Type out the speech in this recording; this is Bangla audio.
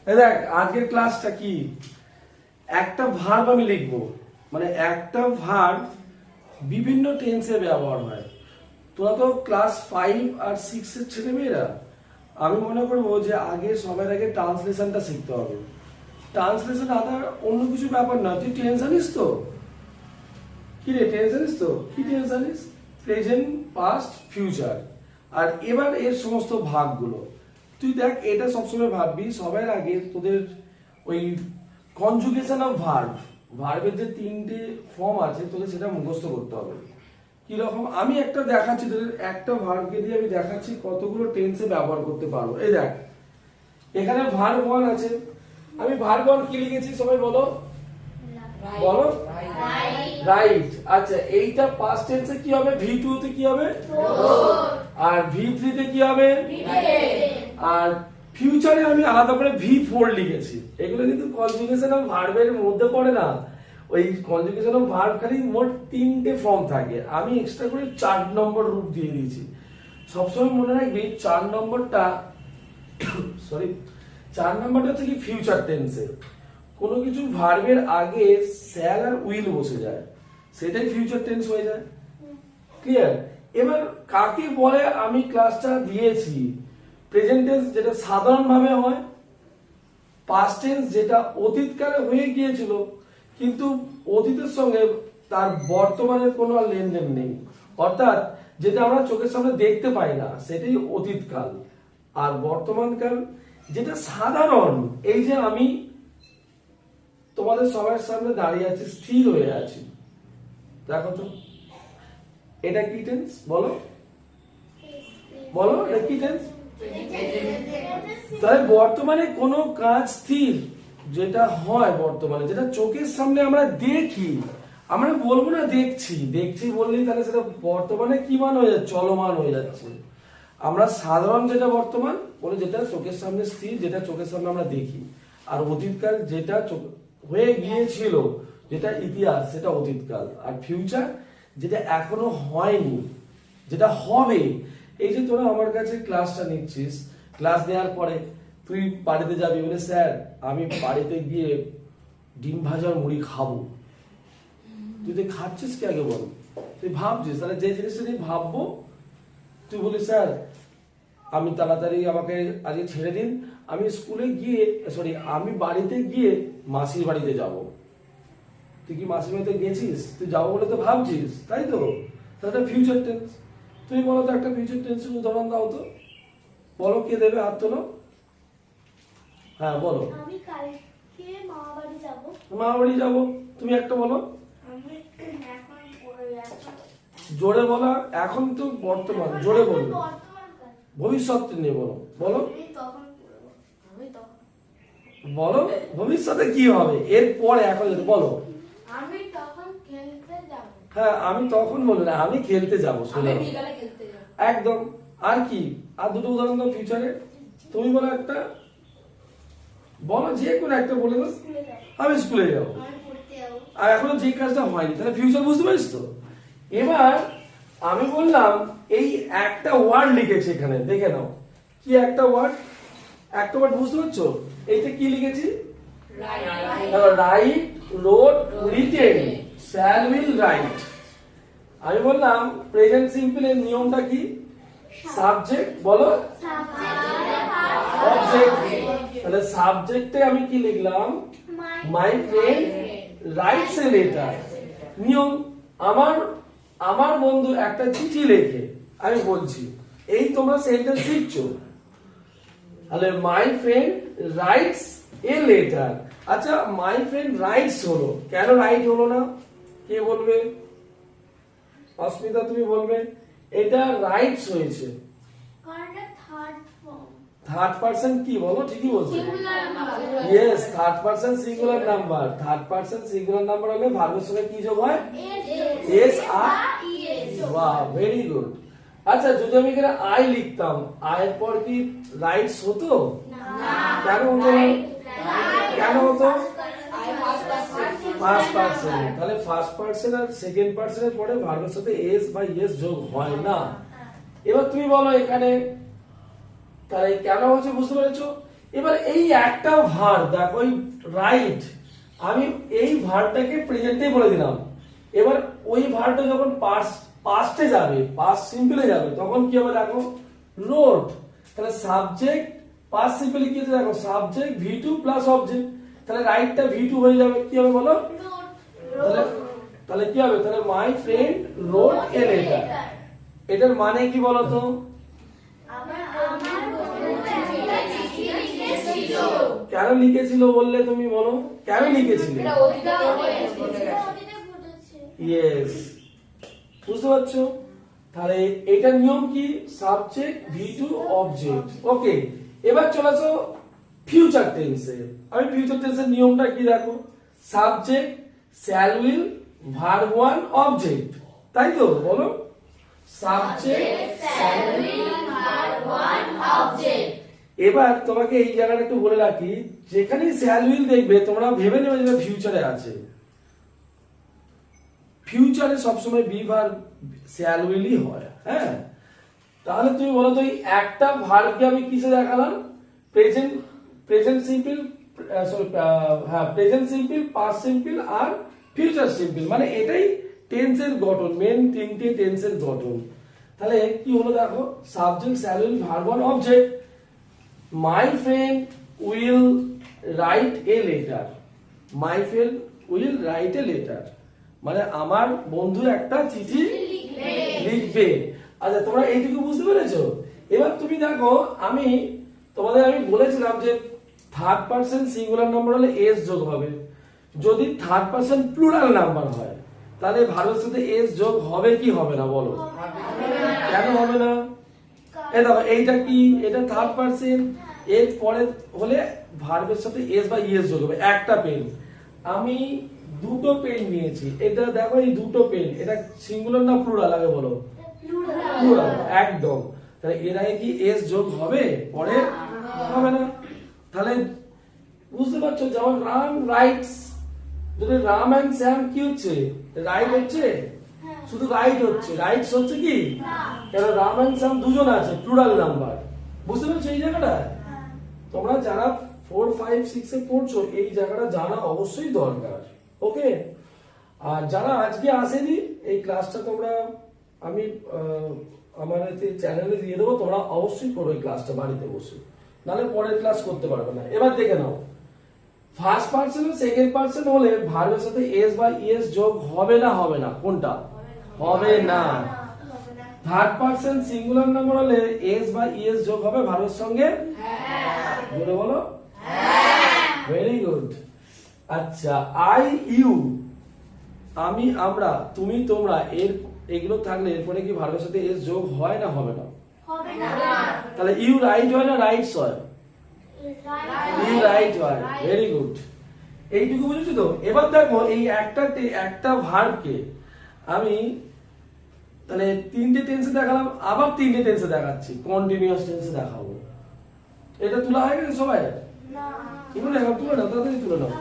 এই দেখ আজকের ক্লাসটা কি, একটা ভার্ব আমি লিখবো, মানে একটা ভার্ব বিভিন্ন টেন্সে ব্যবহার হয়। তোরা তো ক্লাস 5 আর 6 এর ছেলেমেয়েরা, আমি মনে করবো যে আগে সবার আগে ট্রান্সলেশনটা শিখতে হবে। ট্রান্সলেশন আদার অন্য কিছু ব্যাপার না। তুই টেন্স জানিস তো? কি রে, টেন্স জানিস তো? কি টেন্স জানিস? Present, past, future. আর এবার এর সমস্ত ভাগগুলো তুই দেখ, এটা সবসময় ভাববি সবার আগে তোদের ওই কনজুগেশন অফ ভার্ব, ভার্বের যে 3টে ফর্ম আছে তোদের সেটা মুখস্থ করতে হবে। কি রকম আমি একটা দেখাচ্ছি তোদের, একটা ভার্বকে দিয়ে আমি দেখাচ্ছি কতগুলো টেন্সে ব্যবহার করতে পারবো। এই দেখ এখানে ভার্ব 1 আছে, আমি ভার্ব 1 কি লিখেছি সবাই বলো, বলো রাইট। আচ্ছা এইটা পাস্ট টেন্সে কি হবে? V2 তে কি হবে? আর V3 তে কি হবে? আর ফিউচারে আমি আলাদা করে V4 লিখেছি। এগুলো কিন্তু কনজুগেশন অফ ভার্বের মধ্যে পড়ে না। ওই কনজুগেশন অফ ভার্ব খালি মোট 3টে ফর্ম থাকে, আমি এক্সট্রা করে 4 নম্বর রূপ দিয়ে দিয়েছি। সবসময় মনে রাখবি 4 নম্বরটা সরি 4 নম্বরটা হচ্ছে কি ফিউচার টেন্সে। কোনো কিছু ভার্বের আগে শ্যাল আর উইল বসে যায়, সেটাই ফিউচার টেন্স হয়ে যায়। ক্লিয়ার? এবার কাকে বলে আমি ক্লাসটা দিয়েছি, প্রেজেন্ট টেন্স যেটা সাধারণভাবে হয়, পাস্ট টেন্স যেটা অতীতকালে হয়ে গিয়েছিল কিন্তু অতীতের সঙ্গে তার বর্তমানের কোনো আর লেনদেন নেই, অর্থাৎ যেটা আমরা চোখের সামনে দেখতে পাই না সেটাই অতীতকাল। আর বর্তমানকাল যেটা সাধারণ, এই যে আমি তোমাদের সবার সামনে দাঁড়িয়ে আছি, স্থির হয়ে আছি, দেখো তো এটা কি টেন্স? বলো বলো এটা কি টেন্স? তাহলে বর্তমানে কোনো কাজ স্থির যেটা হয় বর্তমানে, যেটা চোখের সামনে আমরা দেখি, আমরা বলবো না দেখছি, দেখছি বললেই তাহলে সেটা বর্তমানে কি মান হয়ে যাচ্ছে? চলমান হয়ে যাচ্ছে। আমরা সাধারণ যেটা বর্তমান বলে, যেটা চোখের সামনে স্থির, যেটা চোখের সামনে আমরা দেখি। আর অতীতকাল যেটা হয়ে গিয়েছিল, যেটা ইতিহাস, সেটা অতীতকাল। আর ফিউচার যেটা এখনো হয়নি, যেটা হবে। এই যে তোরা আমার কাছে ক্লাসটা নিচ্ছিস, ক্লাস নেওয়ার পরে তুই বাড়িতে যাবি, বলে স্যার আমি বাড়িতে গিয়ে ডিম ভাজার মুড়ি খাবো। তুই তো খাচ্ছিস কি আগে বল? তুই ভাবছিস, তাহলে যে জিনিসটা তুই ভাববো, তুই বলি স্যার আমি তাড়াতাড়ি আমাকে আজকে ছেড়ে দিন, আমি স্কুলে গিয়ে আমি বাড়িতে গিয়ে মাসির বাড়িতে যাব। তুই কি মাসির বাড়িতে গেছিস? তুই যাবো বলে তো ভাবছিস, তাই তো? তাহলে ফিউচার টেন্স। তুমি বলো তো একটা ফিউচার টেন্সের উদাহরণ দাও তো, বলো, কে দেবে? হাত তোলো। হ্যাঁ বলো। আমি কালকে মামা বাড়ি যাব। মামা বাড়ি যাব, তুমি একটা বলো। আমি এখন জোরে বলা, এখন তো বর্তমান, জোরে বলো। ভবিষ্যৎ নিয়ে বলো, বলো বলো ভবিষ্যতে কি হবে এর পরে, এখন বলো। আমি তখন খেলতে যাব। হ্যাঁ আমি তখন বলবো না, আমি খেলতে যাব। শোনো একদম। আর কি, আর দুটো উদাহরণ দাও ফিউচারে। তুমি বলো একটা, বলো যে কোনো একটা বলে দাও। আমি স্কুলে যাব, আর এখনো যে কাজটা হয়নি, তাহলে ফিউচার বুঝতে পারিস তো? এবার আমি বললাম এই একটা ওয়ার্ড লিখেছি এখানে, দেখে নাও কি একটা ওয়ার্ড, একটা ওয়ার্ড বুঝতে পারছো? এইটা কি লিখেছি? Right, road, written, shall, will, right. আমি বললাম প্রেজেন্ট সিম্পল এর নিয়মটা কি? সাবজেক্ট, বলো অবজেক্ট। তাহলে সাবজেক্টে আমি কি লিখলাম? My friend rights a letter. নিয়ম, আমার বন্ধু একটা চিঠি লেখে। আমি বলছি, এই তোমরা সেন্টেন্স শিখছো। তাহলে my friend rights a letter. আচ্ছা মাই ফ্রেন্ড রাইটস হলো, কেন রাইট হলো না? কে বলবে? অস্মিতা তুমি বলবে। এটা রাইটস হয়েছে, থার্ড পারসন কি বলো? ঠিকই বলছো। Yes, third person singular number. Third person singular number হলে ভার্বের সঙ্গে কি যোগ হয়? এস আর। বাহ, ভেরি গুড। আচ্ছা যদি আমি এখানে আই লিখতাম, আয়ের পর কি রাইটস হতো? কেন হতো না? কেন হতো? First person. তাহলে ফার্স্ট পারসন আর সেকেন্ড পারসনের পরে ভার্বের সাথে এস বা ইয়েস যোগ হয় না। এবার তুমি বলো এখানে তাহলে কেন হচ্ছে, বুঝতে পেরেছো? এবার এই একটা ভার দেখো ওই রাইট, আমি এই ভারটাকে প্রেজেন্টে বলে দিলাম। এবার ওই ভারটা যখন পাস্টে যাবে, পাস্ট সিম্পলে যাবে, তখন কি হবে দেখো, রোড। তাহলে সাবজেক্ট পাস্ট সিম্পলে কি হচ্ছে দেখো, সাবজেক্ট V2 প্লাস অবজেক্ট, তাহলে রাইটটা V2 হয়ে যাবে, কি হবে বলো? তাহলে তাহলে কি হবে, তাহলে my friend road a letter. এটার মানে কি বলো তো? কেন লিখেছিল বললে তুমি, বলো কেন লিখেছিলে? ইয়েস, বুঝতে পারছো? তাহলে এটার নিয়ম কি, সাবজেক্ট V2 অবজেক্ট। ওকে, এবার চলে আসো ফিউচার টেন্সে। আমি ফিউচার টেন্সের নিয়মটা কি দেখো, subject shall will verb 1 object, তাই তো? বলো subject shall will verb 1 object. এবার তোমাকে এই জায়গাটা একটু বলে রাখি, যেখানে শ্যাল উইল দেখবে তোমরা ভেবে নেবে যে ফিউচারে আছে। ফিউচারে সবসময় বি ভার্ব শ্যাল উইলই হয়, হ্যাঁ। তাহলে তুমি বলো তো, এই একটা ভার্বকে আমি কিসে দেখালাম, প্রেজেন্ট সিম্পল, সরি হ্যাঁ প্রেজেন্ট সিম্পল, পাস্ট সিম্পল আর ফিউচার সিম্পল, মানে এটাই টেন্সের গঠন, মেন তিনটে টেন্সের গঠন। তাহলে কি হলো দেখো, subject shall will verb 1 object, my friend will write a letter, my friend will write a letter, মানে আমার বন্ধু একটা চিঠি লিখবে। আচ্ছা, তোমরা এইটুকু বুঝতে পেরেছো? এবার তুমি দেখো, আমি তোমাদের বলেছিলাম যে থার্ড পারসন সিঙ্গুলার নাম্বার হলে এস যোগ হবে, যদি থার্ড পারসন প্লুরাল নাম্বার হয় তাহলে ভার্বের সাথে এস যোগ হবে কি হবে না, বলো কেন হবে না? এই দেখো, এইটা কি, এটা থার্ড পারসন, এর পরে হলে ভার্বের সাথে এস বা ইএস যোগ হবে। একটা পেন, আমি দুটো পেন নিয়েছি, এটা দেখো এই দুটো পেন, এটা সিঙ্গুলার না প্লুরাল আগে বলো? প্লুরাল, একদম। তাহলে এর আগে কি এস যোগ হবে, পরে হবে না। তাহলে বুঝতে পারছো, যেমন রাম রাইটস, যদি রাম এন্ড শ্যাম কি হচ্ছে, রাইট হচ্ছে, শুধু রাইট হচ্ছে, রাইটস হচ্ছে কি, কেন রাম এন্ড শ্যাম দুজন আছে, প্লুরাল নাম্বার। বুঝতে পারছো এই জায়গাটা? তোমরা যারা 4, 5, 6 এ পড়ছো, এই জায়গাটা জানা অবশ্যই দরকার। ওকে, আর যারা আজকে আসেনি, এই ক্লাসটা তোমরা আমি আমার চ্যানেলে দিয়ে দেবো, তোমরা অবশ্যই করো এই ক্লাসটা বাড়িতে বসে, নাহলে পরের ক্লাস করতে পারবে না। এবার দেখে নাও, ফার্স্ট পারসন আর সেকেন্ড পারসন হলে ভার্বের সাথে এস বা ইএস যোগ হবে না, হবে না? কোনটা হবে না? থার্ড পারসন সিঙ্গুলার নাম্বার হলে এস বা ইএস যোগ হবে ভার্বের সঙ্গে, জোরে বলো ভেরি গুড। আচ্ছা, আই ইউ, আমি আমরা, তুমি তোমরা, এগুলো থাকলে এরপরে কি ভার্বের সাথে এস যোগ হয় না, হবে না? তাহলে ইউ রাইট হয় না রাইটস হয়? ইউ রাইট হয়, ভেরি গুড। এইটুকু বুঝেছো তো? এবার দেখো, এই একটা ভার্বকে আমি তাহলে তিনটে টেন্সে দেখালাম, আবার তিনটে টেন্সে দেখাচ্ছি, কন্টিনিউয়াস টেন্সে দেখাবো। এটা তোলা হয়ে গেছে সবাই? তুলে নাও, তাড়াতাড়ি তুলে নাও।